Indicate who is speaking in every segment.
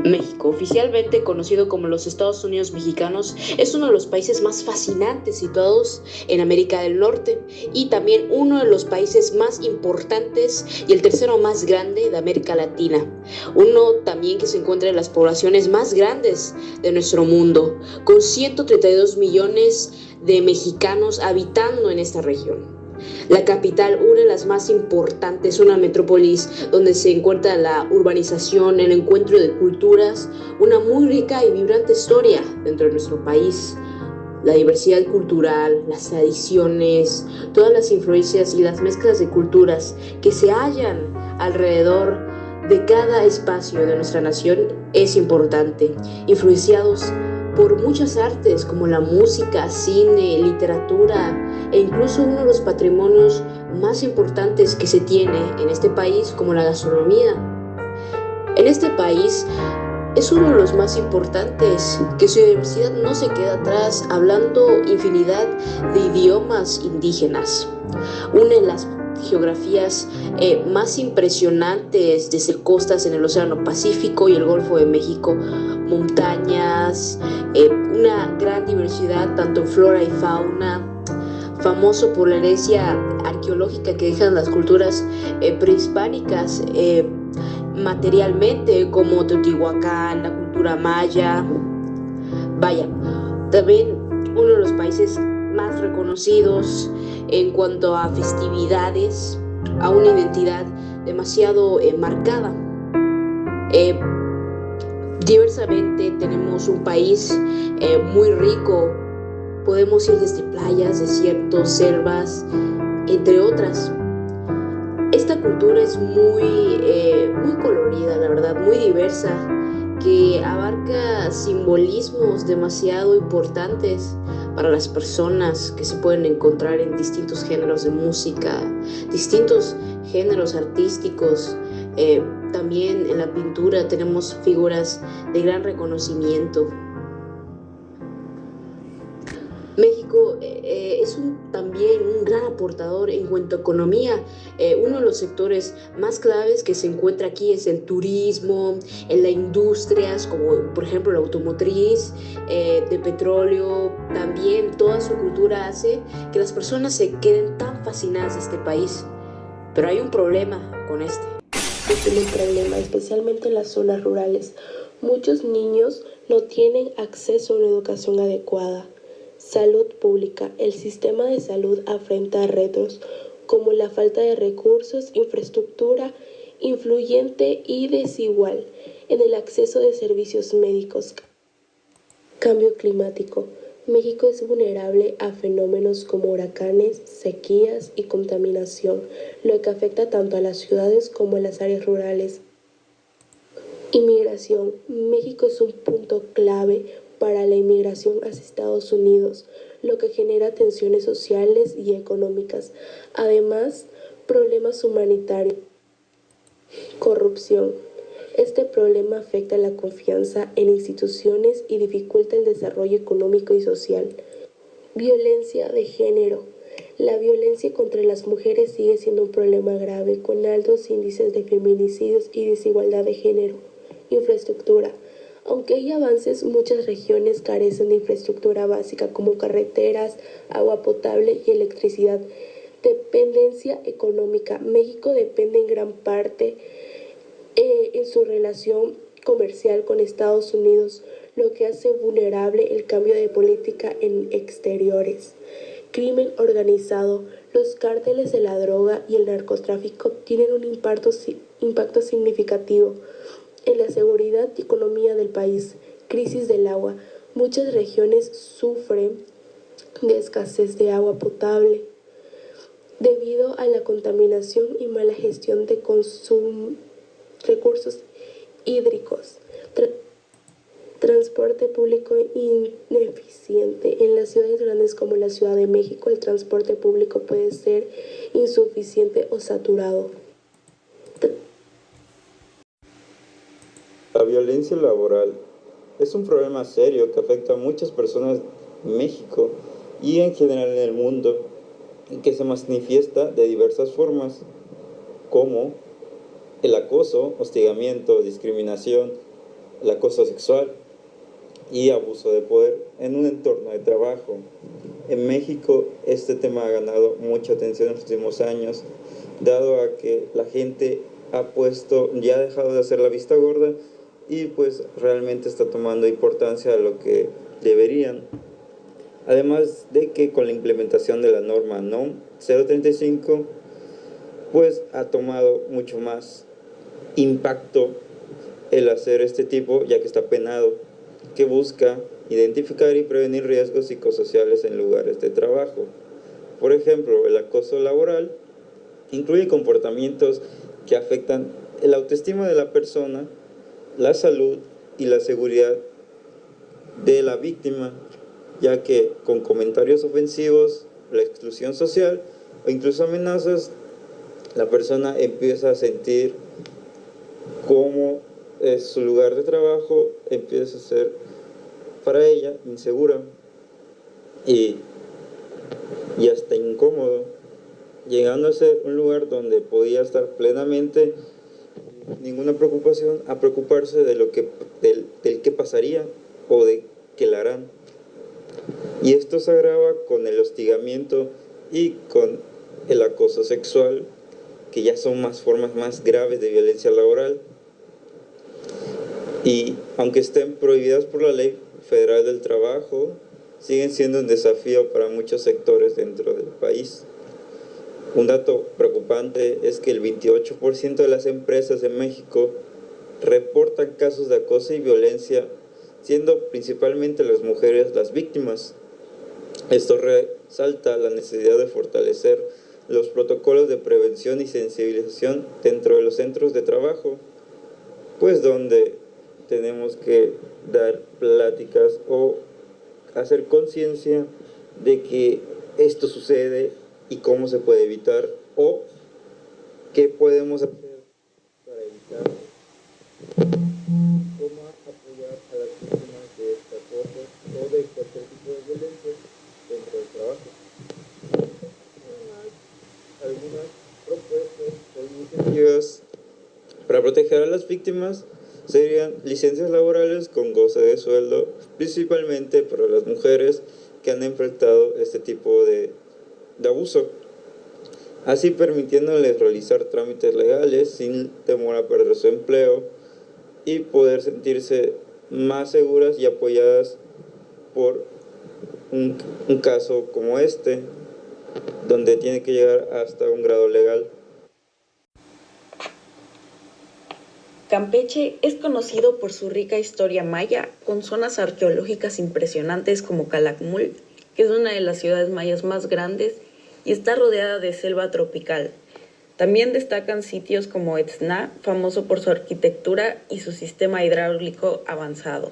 Speaker 1: México, oficialmente conocido como los Estados Unidos mexicanos, es uno de los países más fascinantes situados en América del Norte y también uno de los países más importantes y el tercero más grande de América Latina. Uno también que se encuentra en las poblaciones más grandes de nuestro mundo, con 132 millones de mexicanos habitando en esta región. La capital, una de las más importantes, una metrópolis donde se encuentra la urbanización, el encuentro de culturas, una muy rica y vibrante historia dentro de nuestro país. La diversidad cultural, las tradiciones, todas las influencias y las mezclas de culturas que se hallan alrededor de cada espacio de nuestra nación es importante, influenciados por muchas artes como la música, cine, literatura e incluso uno de los patrimonios más importantes que se tiene en este país como la gastronomía. En este país es uno de los más importantes, que su diversidad no se queda atrás, hablando infinidad de idiomas indígenas. Una de las geografías más impresionantes desde costas en el Océano Pacífico y el Golfo de México, montañas, una gran diversidad tanto en flora y fauna, famoso por la herencia arqueológica que dejan las culturas prehispánicas materialmente, como Teotihuacán, la cultura maya. Vaya, también uno de los países más reconocidos en cuanto a festividades, a una identidad demasiado marcada. Diversamente tenemos un país muy rico, podemos ir desde playas, desiertos, selvas, entre otras. Esta cultura es muy colorida, la verdad, muy diversa, que abarca simbolismos demasiado importantes para las personas que se pueden encontrar en distintos géneros de música, distintos géneros artísticos. También en la pintura tenemos figuras de gran reconocimiento. México es también un gran aportador en cuanto a economía. Uno de los sectores más claves que se encuentra aquí es el turismo, en las industrias como por ejemplo la automotriz, de petróleo. También toda su cultura hace que las personas se queden tan fascinadas de este país. Pero hay un problema con este.
Speaker 2: Es un problema, especialmente en las zonas rurales. Muchos niños no tienen acceso a una educación adecuada. Salud pública. El sistema de salud afronta retos como la falta de recursos, infraestructura influyente y desigual en el acceso de servicios médicos. Cambio climático. México es vulnerable a fenómenos como huracanes, sequías y contaminación, lo que afecta tanto a las ciudades como a las áreas rurales. Inmigración. México es un punto clave para la inmigración hacia Estados Unidos, lo que genera tensiones sociales y económicas. Además, problemas humanitarios. Corrupción. Este problema afecta la confianza en instituciones y dificulta el desarrollo económico y social. Violencia de género. La violencia contra las mujeres sigue siendo un problema grave, con altos índices de feminicidios y desigualdad de género. Infraestructura. Aunque hay avances, muchas regiones carecen de infraestructura básica como carreteras, agua potable y electricidad. Dependencia económica. México depende en gran parte en su relación comercial con Estados Unidos, lo que hace vulnerable el cambio de política en exteriores. Crimen organizado. Los cárteles de la droga y el narcotráfico tienen un impacto significativo en la seguridad y economía del país. Crisis del agua. Muchas regiones sufren de escasez de agua potable debido a la contaminación y mala gestión de recursos hídricos. Transporte público ineficiente. En las ciudades grandes como la Ciudad de México, el transporte público puede ser insuficiente o saturado.
Speaker 3: La violencia laboral es un problema serio que afecta a muchas personas en México y en general en el mundo, y que se manifiesta de diversas formas, como el acoso, hostigamiento, discriminación, el acoso sexual y abuso de poder en un entorno de trabajo. En México este tema ha ganado mucha atención en los últimos años, dado a que la gente ya ha dejado de hacer la vista gorda y pues realmente está tomando importancia a lo que deberían. Además de que con la implementación de la norma NOM 035, pues ha tomado mucho más impacto el hacer este tipo, ya que está penado, que busca identificar y prevenir riesgos psicosociales en lugares de trabajo. Por ejemplo, el acoso laboral incluye comportamientos que afectan la autoestima de la persona, la salud y la seguridad de la víctima, ya que con comentarios ofensivos, la exclusión social o incluso amenazas, la persona empieza a sentir cómo su lugar de trabajo empieza a ser para ella insegura y hasta incómodo, llegando a ser un lugar donde podía estar plenamente ninguna preocupación a preocuparse de del qué pasaría o de qué le harán. Y esto se agrava con el hostigamiento y con el acoso sexual, que ya son formas más graves de violencia laboral. Y aunque estén prohibidas por la Ley Federal del Trabajo, siguen siendo un desafío para muchos sectores dentro del país. Un dato preocupante es que el 28% de las empresas en México reportan casos de acoso y violencia, siendo principalmente las mujeres las víctimas. Esto resalta la necesidad de fortalecer los protocolos de prevención y sensibilización dentro de los centros de trabajo, pues donde tenemos que dar pláticas o hacer conciencia de que esto sucede y cómo se puede evitar o qué podemos hacer para evitar, cómo apoyar a las víctimas de esta cosa o de cualquier tipo de violencia dentro del trabajo. Algunas propuestas o iniciativas para proteger a las víctimas serían licencias laborales con goce de sueldo, principalmente para las mujeres que han enfrentado este tipo de abuso, así permitiéndoles realizar trámites legales sin temor a perder su empleo y poder sentirse más seguras y apoyadas por un caso como este, donde tiene que llegar hasta un grado legal.
Speaker 4: Campeche es conocido por su rica historia maya, con zonas arqueológicas impresionantes como Calakmul, que es una de las ciudades mayas más grandes y está rodeada de selva tropical. También destacan sitios como Etzna, famoso por su arquitectura y su sistema hidráulico avanzado.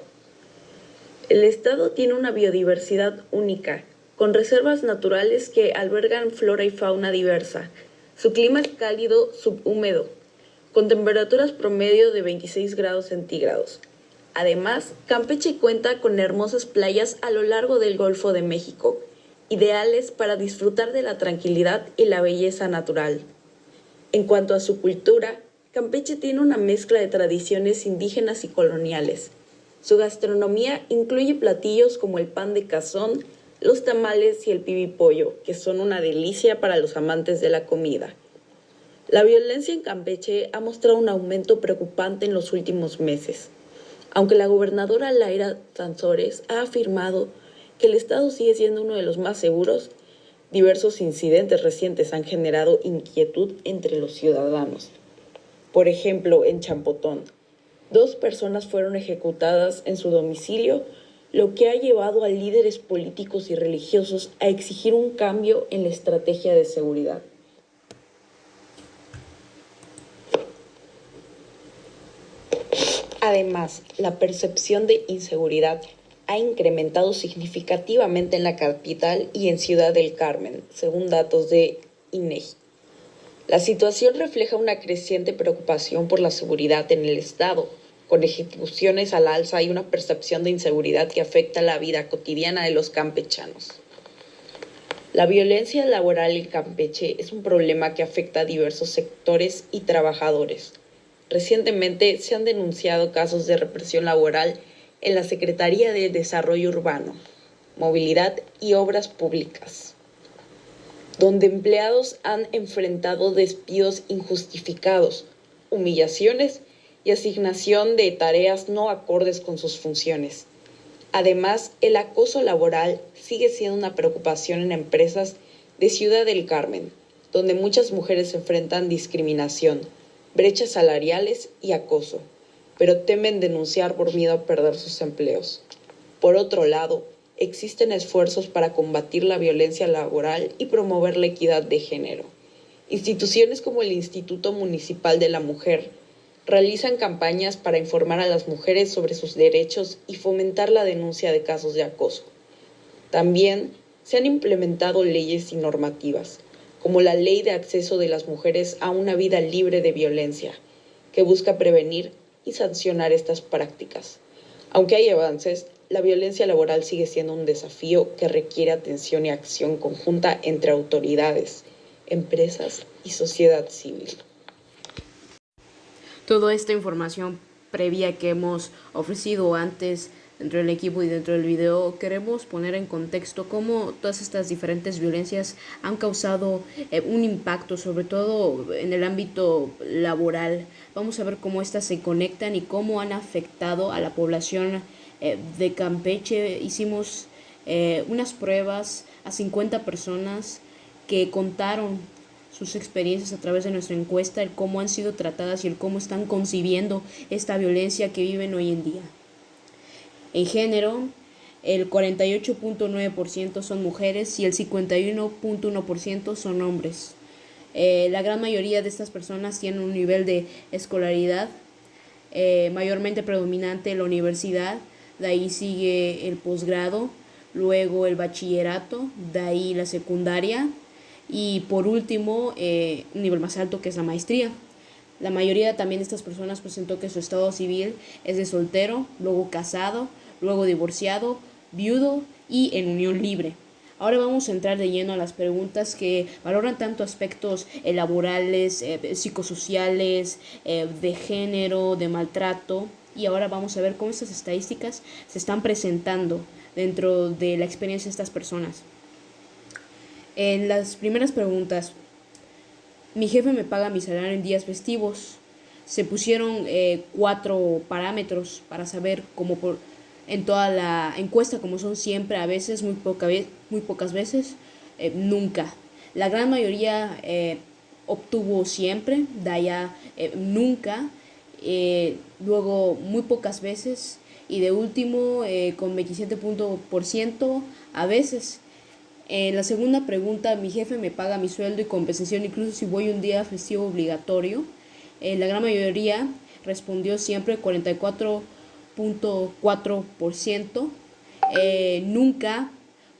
Speaker 4: El estado tiene una biodiversidad única, con reservas naturales que albergan flora y fauna diversa. Su clima es cálido subhúmedo, con temperaturas promedio de 26 grados centígrados. Además, Campeche cuenta con hermosas playas a lo largo del Golfo de México, ideales para disfrutar de la tranquilidad y la belleza natural. En cuanto a su cultura, Campeche tiene una mezcla de tradiciones indígenas y coloniales. Su gastronomía incluye platillos como el pan de cazón, los tamales y el pibipollo, que son una delicia para los amantes de la comida. La violencia en Campeche ha mostrado un aumento preocupante en los últimos meses, aunque la gobernadora Laira Sansores ha afirmado que el estado sigue siendo uno de los más seguros. Diversos incidentes recientes han generado inquietud entre los ciudadanos. Por ejemplo, en Champotón, 2 personas fueron ejecutadas en su domicilio, lo que ha llevado a líderes políticos y religiosos a exigir un cambio en la estrategia de seguridad. Además, la percepción de inseguridad ha incrementado significativamente en la capital y en Ciudad del Carmen, según datos de INEGI. La situación refleja una creciente preocupación por la seguridad en el estado, con ejecuciones al alza y una percepción de inseguridad que afecta la vida cotidiana de los campechanos. La violencia laboral en Campeche es un problema que afecta a diversos sectores y trabajadores. Recientemente se han denunciado casos de represión laboral en la Secretaría de Desarrollo Urbano, Movilidad y Obras Públicas, donde empleados han enfrentado despidos injustificados, humillaciones y asignación de tareas no acordes con sus funciones. Además, el acoso laboral sigue siendo una preocupación en empresas de Ciudad del Carmen, donde muchas mujeres enfrentan discriminación, brechas salariales y acoso, pero temen denunciar por miedo a perder sus empleos. Por otro lado, existen esfuerzos para combatir la violencia laboral y promover la equidad de género. Instituciones como el Instituto Municipal de la Mujer realizan campañas para informar a las mujeres sobre sus derechos y fomentar la denuncia de casos de acoso. También se han implementado leyes y normativas, como la Ley de Acceso de las Mujeres a una Vida Libre de Violencia, que busca prevenir y sancionar estas prácticas. Aunque hay avances, la violencia laboral sigue siendo un desafío que requiere atención y acción conjunta entre autoridades, empresas y sociedad civil.
Speaker 1: Toda esta información previa que hemos ofrecido antes dentro del equipo y dentro del video, queremos poner en contexto cómo todas estas diferentes violencias han causado un impacto, sobre todo en el ámbito laboral. Vamos a ver cómo estas se conectan y cómo han afectado a la población de Campeche. Hicimos unas pruebas a 50 personas que contaron sus experiencias a través de nuestra encuesta, el cómo han sido tratadas y el cómo están concibiendo esta violencia que viven hoy en día. En género, el 48.9% son mujeres y el 51.1% son hombres. La gran mayoría de estas personas tienen un nivel de escolaridad mayormente predominante en la universidad, de ahí sigue el posgrado, luego el bachillerato, de ahí la secundaria y por último un nivel más alto que es la maestría. La mayoría también de estas personas presentó que su estado civil es de soltero, luego casado, luego divorciado, viudo y en unión libre. Ahora vamos a entrar de lleno a las preguntas que valoran tanto aspectos laborales, psicosociales, de género, de maltrato. Y ahora vamos a ver cómo estas estadísticas se están presentando dentro de la experiencia de estas personas. En las primeras preguntas, mi jefe me paga mi salario en días festivos. Se pusieron 4 parámetros para saber cómo en toda la encuesta, como son siempre, a veces, muy pocas veces, nunca. La gran mayoría obtuvo siempre, de allá nunca, luego muy pocas veces y de último con 27% a veces. La segunda pregunta, mi jefe me paga mi sueldo y compensación incluso si voy un día festivo obligatorio. La gran mayoría respondió siempre 44.4%, nunca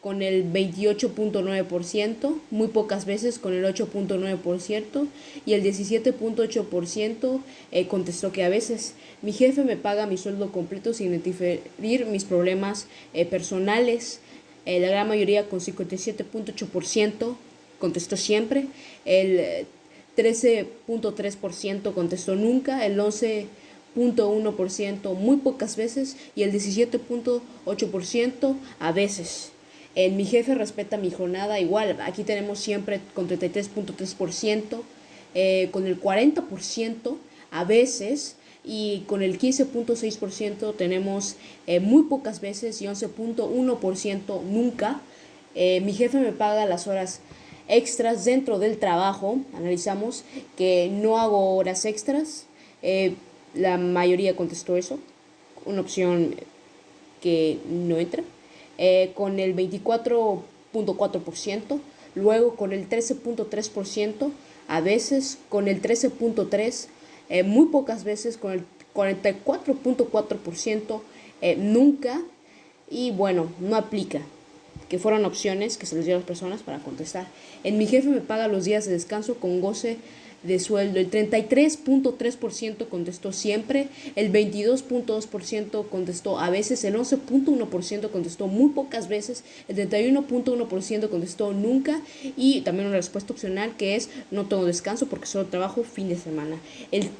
Speaker 1: con el 28.9%, muy pocas veces con el 8.9% y el 17.8% contestó que a veces. Mi jefe me paga mi sueldo completo sin interferir mis problemas personales. La gran mayoría con 57.8% contestó siempre, el 13.3% contestó nunca, el 11.1% muy pocas veces y el 17.8% a veces. Mi jefe respeta mi jornada igual, aquí tenemos siempre con 33.3%, con el 40% a veces y con el 15.6% tenemos muy pocas veces y 11.1% nunca. Mi jefe me paga las horas extras dentro del trabajo. Analizamos que no hago horas extras. La mayoría contestó eso, una opción que no entra. Con el 24.4%, luego con el 13.3%, a veces con el 13.3%, muy pocas veces con el 44.4%, nunca, y bueno, no aplica, que fueron opciones que se les dio a las personas para contestar. Mi jefe me paga los días de descanso con goce de sueldo. El 33.3% contestó siempre, el 22.2% contestó a veces, el 11.1% contestó muy pocas veces, el 31.1% contestó nunca, y también una respuesta opcional que es no tengo descanso porque solo trabajo fin de semana.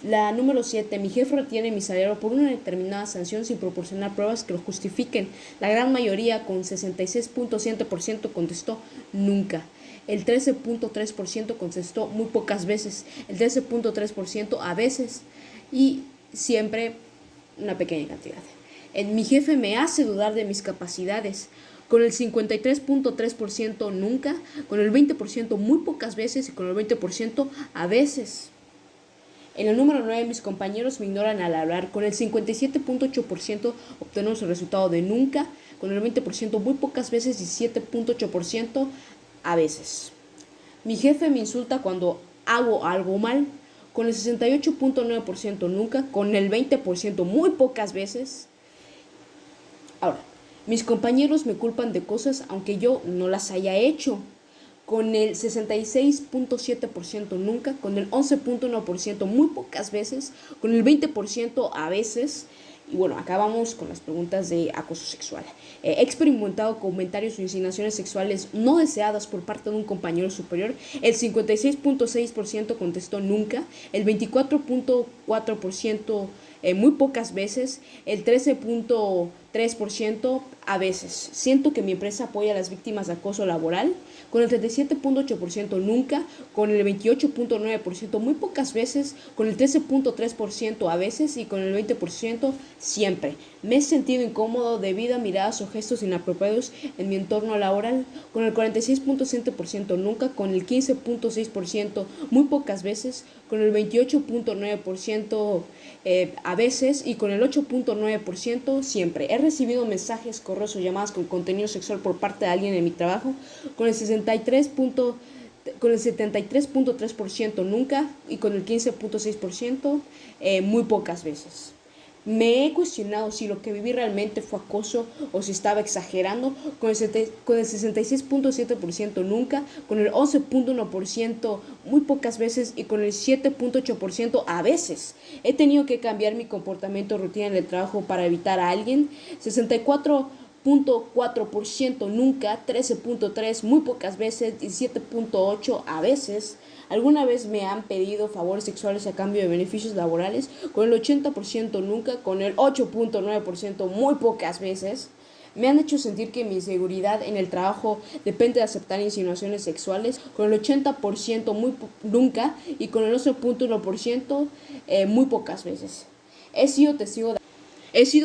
Speaker 1: La número 7, mi jefe retiene mi salario por una determinada sanción sin proporcionar pruebas que lo justifiquen. La gran mayoría, con 66.7%, contestó nunca. El 13.3% contestó muy pocas veces, el 13.3% a veces, y siempre una pequeña cantidad. Mi jefe me hace dudar de mis capacidades, con el 53.3% nunca, con el 20% muy pocas veces y con el 20% a veces. En el número 9, mis compañeros me ignoran al hablar, con el 57.8% obtenemos el resultado de nunca, con el 20% muy pocas veces y 7.8% a veces. Mi jefe me insulta cuando hago algo mal, con el 68.9% nunca, con el 20% muy pocas veces. Ahora, mis compañeros me culpan de cosas aunque yo no las haya hecho, con el 66.7% nunca, con el 11.1% muy pocas veces, con el 20% a veces. Y bueno, acá vamos con las preguntas de acoso sexual. He experimentado comentarios o insinuaciones sexuales no deseadas por parte de un compañero superior. El 56.6% contestó nunca, el 24.4% muy pocas veces, el 13.3% a veces. Siento que mi empresa apoya a las víctimas de acoso laboral, con el 37.8% nunca, con el 28.9% muy pocas veces, con el 13.3% a veces y con el 20% siempre. Me he sentido incómodo debido a miradas o gestos inapropiados en mi entorno laboral, con el 46.7% nunca, con el 15.6% muy pocas veces, con el 28.9% a veces y con el 8.9% siempre. He recibido mensajes, correos o llamadas con contenido sexual por parte de alguien en mi trabajo, con el 73.3% nunca y con el 15.6% muy pocas veces. Me he cuestionado si lo que viví realmente fue acoso o si estaba exagerando, con el 66.7% nunca, con el 11.1% muy pocas veces y con el 7.8% a veces. He tenido que cambiar mi comportamiento rutina en el trabajo para evitar a alguien, 64.4% nunca, 13.3% muy pocas veces y 7.8% a veces. ¿Alguna vez me han pedido favores sexuales a cambio de beneficios laborales? Con el 80% nunca, con el 8.9% muy pocas veces. Me han hecho sentir que mi seguridad en el trabajo depende de aceptar insinuaciones sexuales, con el 80% nunca y con el 11.1% muy pocas veces. He sido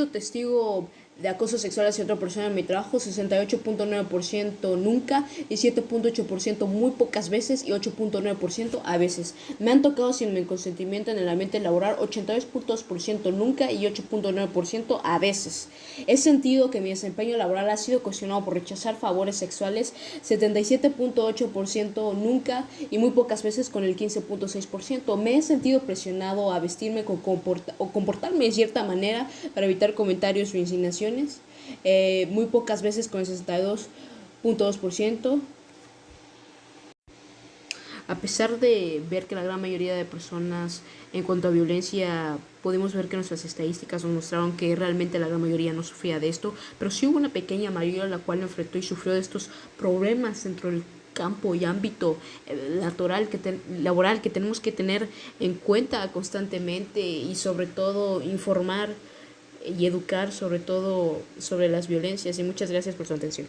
Speaker 1: testigo de acoso sexual hacia otra persona en mi trabajo, 68.9% nunca y 7.8% muy pocas veces y 8.9% a veces. Me han tocado sin mi consentimiento en el ambiente laboral, 82.2% nunca y 8.9% a veces. He sentido que mi desempeño laboral ha sido cuestionado por rechazar favores sexuales, 77.8% nunca y muy pocas veces con el 15.6%. Me he sentido presionado a vestirme o comportarme de cierta manera para evitar comentarios o insinuaciones, muy pocas veces con el 62.2%. A pesar de ver que la gran mayoría de personas en cuanto a violencia, podemos ver que nuestras estadísticas nos mostraron que realmente la gran mayoría no sufría de esto, pero sí hubo una pequeña mayoría la cual enfrentó y sufrió de estos problemas dentro del campo y ámbito laboral que tenemos que tener en cuenta constantemente y sobre todo informar y educar sobre todo sobre las violencias. Y muchas gracias por su atención.